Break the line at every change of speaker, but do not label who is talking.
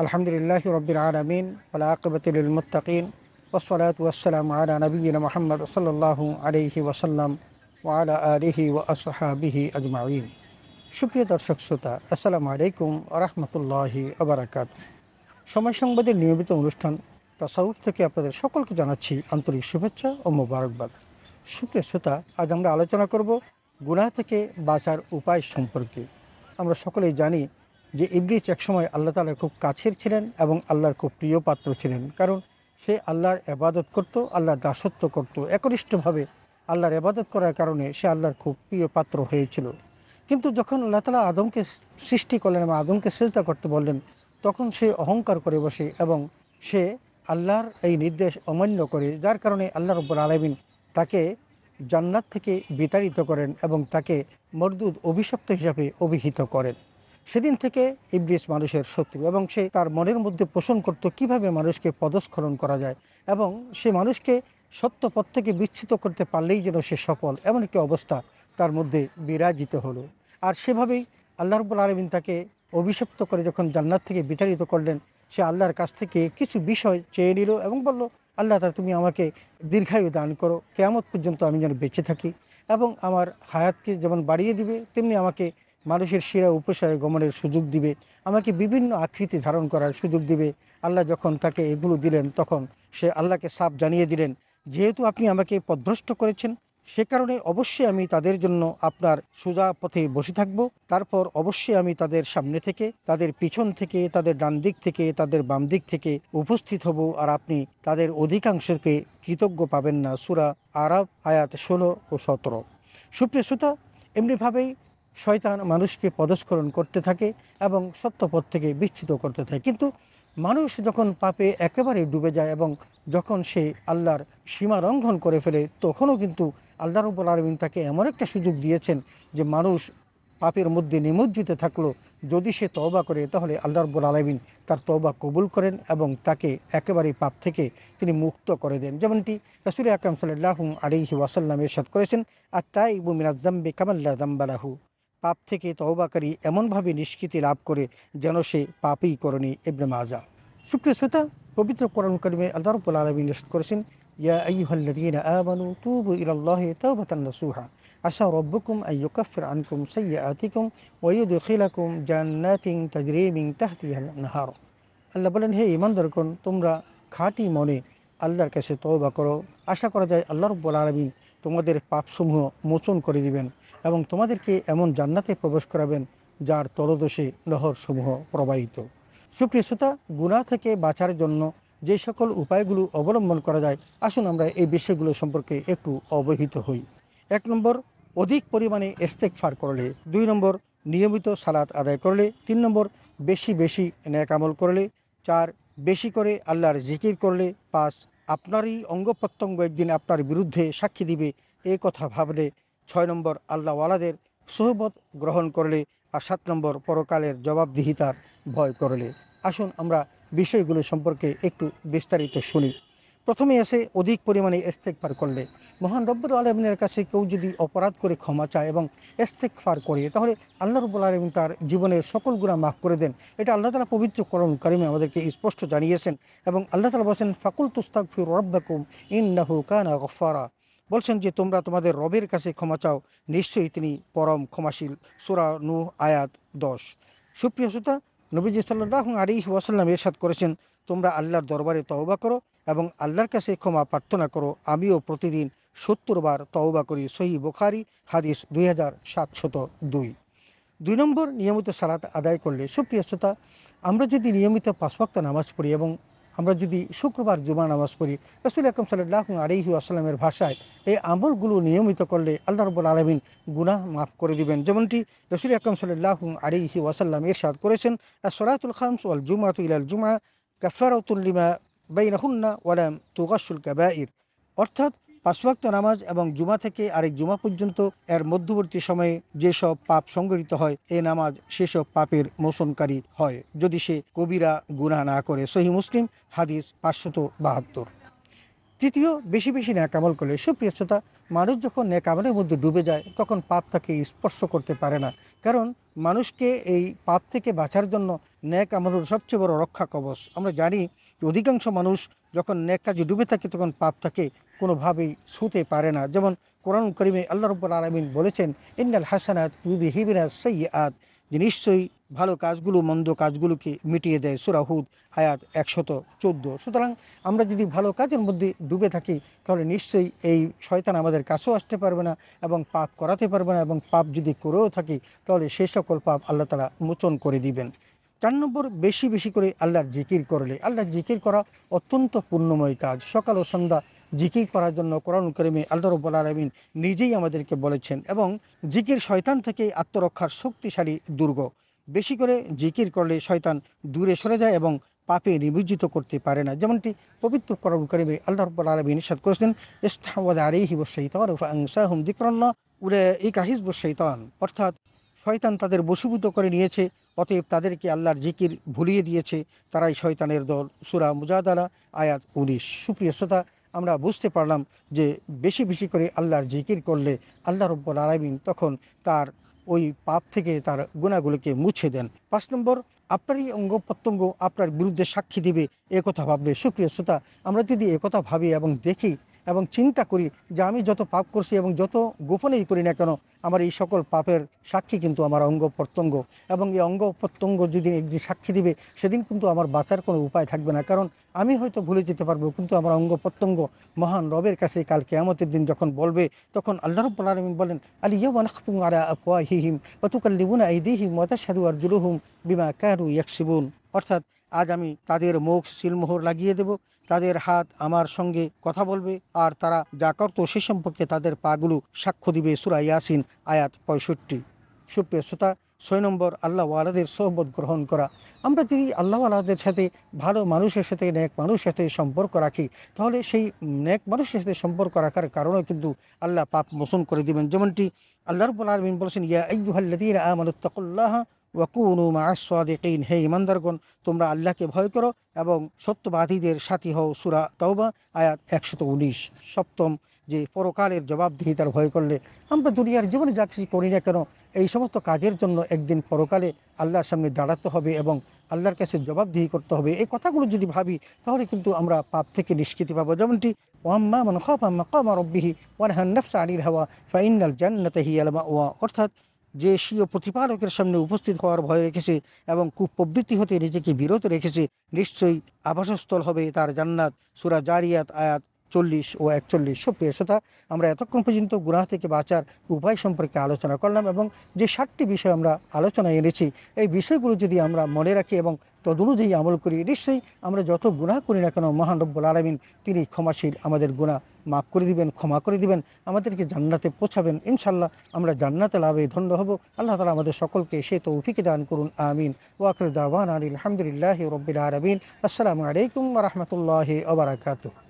আলহামদুলিল্লাহি রাব্বিল আলামিন ওয়াল আকিবাতু লিল মুত্তাকিন ওয়াসসালাতু ওয়াসসালামু আলা নাবিয়্যিনা মুহাম্মদ সাল্লাল্লাহু আলাইহি ওয়াসাল্লাম ওয়া আলা আলিহি ওয়া আসহাবিহি আজমাইন। সুপ্রিয় দর্শক শ্রোতা, আসসালামু আলাইকুম ওয়া রাহমাতুল্লাহি ওয়া বারাকাতুহু। সময় সংবাদের নিয়মিত অনুষ্ঠান তাসাউফ থেকে আপনাদের সকলকে জানাচ্ছি আন্তরিক শুভেচ্ছা ও মোবারকবাদ। সুপ্রিয় শ্রোতা, আজ আমরা আলোচনা করব গুনাহ থেকে বাঁচার উপায় সম্পর্কে। আমরা সকলেই জানি যে ইবলিস একসময় আল্লাহ তাআলার খুব কাছের ছিলেন এবং আল্লাহর খুব প্রিয় পাত্র ছিলেন, কারণ সে আল্লাহর ইবাদত করত, আল্লাহর দাসত্ব করত। একনিষ্ঠভাবে আল্লাহর ইবাদত করার কারণে সে আল্লাহর খুব প্রিয় পাত্র হয়েছিল। কিন্তু যখন আল্লাহ তাআলা আদমকে সৃষ্টি করলেন এবং আদমকে সিজদা করতে বললেন, তখন সে অহংকার করে বসে এবং সে আল্লাহর এই নির্দেশ অমান্য করে, যার কারণে আল্লাহ রাব্বুল আলামিন তাকে জান্নাত থেকে বিতাড়িত করেন এবং তাকে মরদুদ অভিশপ্ত হিসাবে অভিহিত করেন। সেদিন থেকে ইবলিস মানুষের শত্রু এবং সে তার মনের মধ্যে পোষণ করত কিভাবে মানুষকে পদস্খলন করা যায় এবং সে মানুষকে সত্য পথ থেকে বিচ্যুত করতে পারলেই যেন সে সফল, এমন একটি অবস্থা তার মধ্যে বিরাজিত হলো। আর সেভাবেই আল্লাহ রাব্বুল আলামিন তাকে অভিশপ্ত করে যখন জান্নাত থেকে বিতাড়িত করলেন, সে আল্লাহর কাছ থেকে কিছু বিষয় চেয়ে নিল এবং বলল, আল্লাহ তাআলা তুমি আমাকে দীর্ঘায়ু দান করো, কিয়ামত পর্যন্ত আমি যেন বেঁচে থাকি এবং আমার হায়াতকে যেমন বাড়িয়ে দিবে তেমনি আমাকে মানুষের শিরা উপসারে গমনের সুযোগ দিবে, আমাকে বিভিন্ন আকৃতি ধারণ করার সুযোগ দিবে। আল্লাহ যখন তাকে এগুলো দিলেন, তখন সে আল্লাহকে সাফ জানিয়ে দিলেন, যেহেতু আপনি আমাকে পথভ্রষ্ট করেছেন, সে কারণে অবশ্যই আমি তাদের জন্য আপনার সোজা পথে বসে থাকব। তারপর অবশ্যই আমি তাদের সামনে থেকে, তাদের পিছন থেকে, তাদের ডান দিক থেকে, তাদের বাম দিক থেকে উপস্থিত হব, আর আপনি তাদের অধিকাংশকে কৃতজ্ঞ পাবেন না। সূরা আরাফ আয়াত 16 ও 17। সুপ্রিয় শ্রোতা, এমনিভাবেই শয়তান মানুষকে পদস্খলন করতে থাকে এবং সত্যপথ থেকে বিচ্যুত করতে থাকে। কিন্তু মানুষ যখন পাপে একেবারে ডুবে যায় এবং যখন সে আল্লাহর সীমা লঙ্ঘন করে ফেলে, তখনও কিন্তু আল্লাহ রাব্বুল আলামিন তাকে এমন একটা সুযোগ দিয়েছেন যে মানুষ পাপের মধ্যে নিমজ্জিত থাকলো, যদি সে তওবা করে তাহলে আল্লাহ রাব্বুল আলামিন তার তওবা কবুল করেন এবং তাকে একেবারেই পাপ থেকে তিনি মুক্ত করে দেন। যেমনটি রাসূল আকরাম সাল্লাল্লাহু আলাইহি ওয়াসাল্লাম ইরশাদ করেছেন, আত-তাইবু মিনাজ যামবি কামান লা যামবা লাহু। পাপ থেকে তওবাকারী এমনভাবে নিষ্কৃতি লাভ করে যেন সে পাপই করেনি। ইবনে মাজাহ। সুপ্রিয় শ্রোতা, পবিত্র কোরআন কারিমে আল্লাহ রাব্বুল আলামিন ইরশাদ করেছেন, ইয়া আইয়ুহাল্লাযীনা আমানু তুবু ইলাল্লাহি তাওবাতান নাসুহা আসা রব্বুকুম আন ইউকাফির আনকুম সাইয়্যাতিকুম ওয়া ইউদখিলাকুম জান্নাতিন তাজরি মিন তাহতিহাল আনহার। আল্লাহ বলেন, হে ঈমানদারগণ, তোমরা খাঁটি মনে আল্লাহর কাছে তওবা করো। আশা করা যায় আল্লাহ রাব্বুল আলামিন তোমাদের পাপসমূহ মোচন করে দিবেন এবং তোমাদেরকে এমন জান্নাতে প্রবেশ করাবেন যার তলদেশে নহরসমূহ প্রবাহিত। সুপ্রিয় শ্রোতা, গুনাহ থেকে বাঁচার জন্য যে সকল উপায়গুলো অবলম্বন করা যায়, আসুন আমরা এই বিষয়গুলো সম্পর্কে একটু অবহিত হই। 1 নম্বর, অধিক পরিমাণে ইস্তেগফার করলে। 2 নম্বর, নিয়মিত সালাত আদায় করলে। 3 নম্বর, বেশি বেশি নেক আমল করলে। 4, বেশি করে আল্লাহর জিকির করলে। 5, আপনারই অঙ্গ প্রত্যঙ্গ একদিন আপনার বিরুদ্ধে সাক্ষী দিবে এই কথা ভাবলে। 6 নম্বর, আল্লাহওয়ালাদের সোহবত গ্রহণ করলে। আর 7 নম্বর, পরকালের জবাবদিহিতার ভয় করলে। আসুন আমরা বিষয়গুলো সম্পর্কে একটু বিস্তারিত শুনি। প্রথমে আসে অধিক পরিমাণে ইস্তেগফার করলে। মহান রব্বুল আলামিনের কাছে কেউ যদি অপরাধ করে ক্ষমা চায় এবং ইস্তেগফার করে, তাহলে আল্লাহ রব্বুল আলামিন তার জীবনের সকল গুনাহ মাফ করে দেন। এটা আল্লাহ তাআলা পবিত্র কোরআন কারিমে আমাদেরকে স্পষ্ট জানিয়েছেন এবং আল্লাহ তাআলা বলেন, ফাকুল তুস্তাগফিরু রাব্বাকুম ইন্নাহু কানা গফফারা। বলছেন যে তোমরা তোমাদের রবের কাছে ক্ষমা চাও, নিশ্চয়ই তিনি পরম ক্ষমাশীল। সূরা নূহ আয়াত 10। সুপ্রিয় শ্রোতা, নবীজি সাল্লাল্লাহু আলাইহি ওয়াসাল্লাম ইরশাদ করেছেন, তোমরা আল্লাহর দরবারে তওবা করো এবং আল্লাহর কাছে ক্ষমা প্রার্থনা করো। আমিও প্রতিদিন 70 বার তওবা করি। সহিহ বুখারী হাদিস 2702। 2 নম্বর, নিয়মিত সালাত আদায় করলে। সুপ্রিয় শ্রোতা, আমরা যদি নিয়মিত 5 ওয়াক্ত নামাজ পড়ি এবং আমরা যদি শুক্রবার জুমা নামাজ পড়ি, রাসূল আকরাম সাল্লাল্লাহু আলাইহি ওয়াসাল্লামের ভাষায় এই আমলগুলো নিয়মিত করলে আল্লাহ রাব্বুল আলামিন গুনাহ মাফ করে দিবেন। যেমনটি রাসূল আকরাম সাল্লাল্লাহু আলাইহি ওয়াসাল্লাম ইরশাদ করেছেন, আস-সালাতুল খামস ওয়াল জুমআতু ইলাল জুমআ কাফফারাতুন লিমা বাইনাহুন্না ওয়া লাম তুগাসসুল কাবাইর। অর্থাৎ 5 ওয়াক্ত নামাজ এবং জুমা থেকে আরেক জুমা পর্যন্ত এর মধ্যবর্তী সময়ে যেসব পাপ সংগঠিত হয়, এই নামাজ সেসব পাপের মোচনকারী হয় যদি সে কবিরা গুনাহ না করে। সহিহ মুসলিম হাদিস 572। তৃতীয়, বেশি বেশি নেক আমল করলে। সুপ্রিয় শ্রোতা, মানুষ যখন নেক আমলের মধ্যে ডুবে যায় তখন পাপ তাকে স্পর্শ করতে পারে না, কারণ মানুষকে এই পাপ থেকে বাঁচার জন্য নেক আমল সবচেয়ে বড় রক্ষা কবচ। আমরা জানি যে অধিকাংশ মানুষ যখন নেক কাজে ডুবে থাকে তখন পাপ তাকে কোনোভাবেই ছুঁতে পারে না। যেমন কোরআন কারীমে আল্লাহ রাব্বুল আলামিন বলেছেন, ইন্নাল হাসানাত ইউযহিবুনাস সাইয়্যাত, যে নিশ্চয়ই ভালো কাজগুলো মন্দ কাজগুলোকে মিটিয়ে দেয়। সূরা হুদ আয়াত 114। সুতরাং আমরা যদি ভালো কাজের মধ্যে ডুবে থাকি তাহলে নিশ্চয়ই এই শয়তান আমাদের কাছেও আসতে পারবে না এবং পাপ করাতে পারবে না, এবং পাপ যদি করেও থাকি তাহলে সেই সকল পাপ আল্লাহ তাআলা মোচন করে দিবেন। 4 নম্বর, বেশি বেশি করে আল্লাহর জিকির করলে। আল্লাহর জিকির করা অত্যন্ত পুণ্যময় কাজ। সকাল ও সন্ধ্যা জিকির করার জন্য কোরআন কারীমে আল্লাহ রাব্বুল আলামিন নিজেই আমাদেরকে বলেছেন, এবং জিকির শয়তান থেকে আত্মরক্ষার শক্তিশালী দুর্গ। বেশি করে জিকির করলে শয়তান দূরে সরে যায় এবং পাপে নিমজ্জিত করতে পারে না। যেমনটি পবিত্র কোরআন কারীমে আল্লাহ রাব্বুল আলামিন ইরশাদ করেছেন, ইসতাহওয়াযা আলাইহিমুশ শাইতানু ফাআনসাহুম যিকরাল্লাহ উলাইকা হিজবুশ শাইতান, অর্থাৎ শয়তান তাদের বশীভূত করে নিয়েছে, অতএব তাদেরকে আল্লাহর জিকির ভুলিয়ে দিয়েছে, তারাই শয়তানের দল। সূরা মুজাদালা আয়াত 19। সুপ্রিয় শ্রোতা, আমরা বুঝতে পারলাম যে বেশি বেশি করে আল্লাহর জিকির করলে আল্লাহ রাব্বুল আলামিন তখন তার ওই পাপ থেকে তার গুনাহগুলোকে মুছে দেন। 5 নম্বর, আপনারই অঙ্গ প্রত্যঙ্গ আপনার বিরুদ্ধে সাক্ষী দিবে এ কথা ভাববে। সুপ্রিয় শ্রোতা, আমরা যদি একথা ভাবি এবং দেখি এবং চিন্তা করি যে আমি যত পাপ করছি এবং যত গোপনেই করি না কেন, আমার এই সকল পাপের সাক্ষী কিন্তু আমার অঙ্গ প্রত্যঙ্গ, এবং এই অঙ্গ প্রত্যঙ্গ যদি একদিন সাক্ষী দিবে সেদিন কিন্তু আমার বাঁচার কোনো উপায় থাকবে না। কারণ আমি হয়তো ভুলে যেতে পারবো, কিন্তু আমার অঙ্গ প্রত্যঙ্গ মহান রবের কাছে কাল কিয়ামতের দিন যখন বলবে, তখন আল্লাহ রাব্বুল আলামিন বলেন, আল ইয়াওমা নাখতিমু আলা আফওয়াহিহিম ওয়া তুকাল্লিমুনা আইদিহিম ওয়া তাশহাদু আরজুলুহুম বিমা কানু ইয়াকসিবুন, অর্থাৎ আজ আমি তাদের মুখ সিলমোহর লাগিয়ে দেব, তাদের হাত আমার সঙ্গে কথা বলবে, আর তারা যা করত সে সম্পর্কে তাদের পাগুলো সাক্ষ্য দিবে। সূরা ইয়াসিন আয়াত 65। সুপ্রিয় শ্রোতা, 6 নম্বর, আল্লাহ ওয়ালাদের সোহবত গ্রহণ করা। আমরা যদি আল্লাহ ওয়ালাদের সাথে, ভালো মানুষের সাথে, নেক মানুষের সাথে সম্পর্ক রাখি, তাহলে সেই নেক মানুষের সাথে সম্পর্ক রাখার কারণে কিন্তু আল্লাহ পাপ মোচন করে দিবেন। যেমনটি আল্লাহ রাব্বুল আলামিন বলেছেন, ইয়া আইয়ুহাল্লাযীনা আমানুত্তাকুল্লাহা ওয়া কুনু মা'আস সাদিকিন, হে ঈমানদারগণ, তোমরা আল্লাহকে ভয় করো এবং সত্যবাদীদের সাথী হও। সূরা তাওবা আয়াত 119। সপ্তম, যে পরকালের জবাবদিহিতার ভয় করলে। আমরা দুনিয়ার জীবনে যা কিছু করি না কেন, এই সমস্ত কাজের জন্য একদিন পরকালে আল্লাহর সামনে দাঁড়াতে হবে এবং আল্লাহর কাছে জবাবদিহি করতে হবে। এই কথাগুলো যদি ভাবি তাহলে কিন্তু আমরা পাপ থেকে নিষ্কৃতি পাবো। যেমনটি ওয়াম্মা মান খাফা মাকামা রাব্বিহি ওয়া নাহান নাফসা আনিল হাওয়া ফাইনাল জান্নাতা হিয়াল মাওয়া, অর্থাৎ যে স্বীয় প্রতিপালকের সামনে উপস্থিত হওয়ার ভয় রেখেছে এবং কুপ্রবৃত্তি হতে নিজেকে বিরত রেখেছে, নিশ্চয়ই আবাসস্থল হবে তার জান্নাত। সূরা জারিয়াত আয়াত 40 ও 41। সুপ্রিয় শ্রোতা, আমরা এতক্ষণ পর্যন্ত গুনাহ থেকে বাঁচার উপায় সম্পর্কে আলোচনা করলাম, এবং যে 7টি বিষয় আমরা আলোচনায় এনেছি, এই বিষয়গুলো যদি আমরা মনে রাখি এবং তদনুযায়ী আমল করি, নিশ্চয়ই আমরা যত গুনাহ করি না কেন মহান রব্বুল আলামিন তিনি ক্ষমাশীল, আমাদের গুনাহ মাফ করে দিবেন, ক্ষমা করে দিবেন, আমাদেরকে জান্নাতে পৌঁছাবেন। ইনশাআল্লাহ আমরা জান্নাতে লাভে ধন্য হব। আল্লাহ তাআলা আমাদের সকলকে সে তৌফিক দান করুন। আমিন। ওয়া আখিরু দাওয়ানা আলহামদুলিল্লাহি রাব্বিল আলামিন। আসসালামু আলাইকুম ওয়া রাহমাতুল্লাহি ওয়া বারাকাতুহু।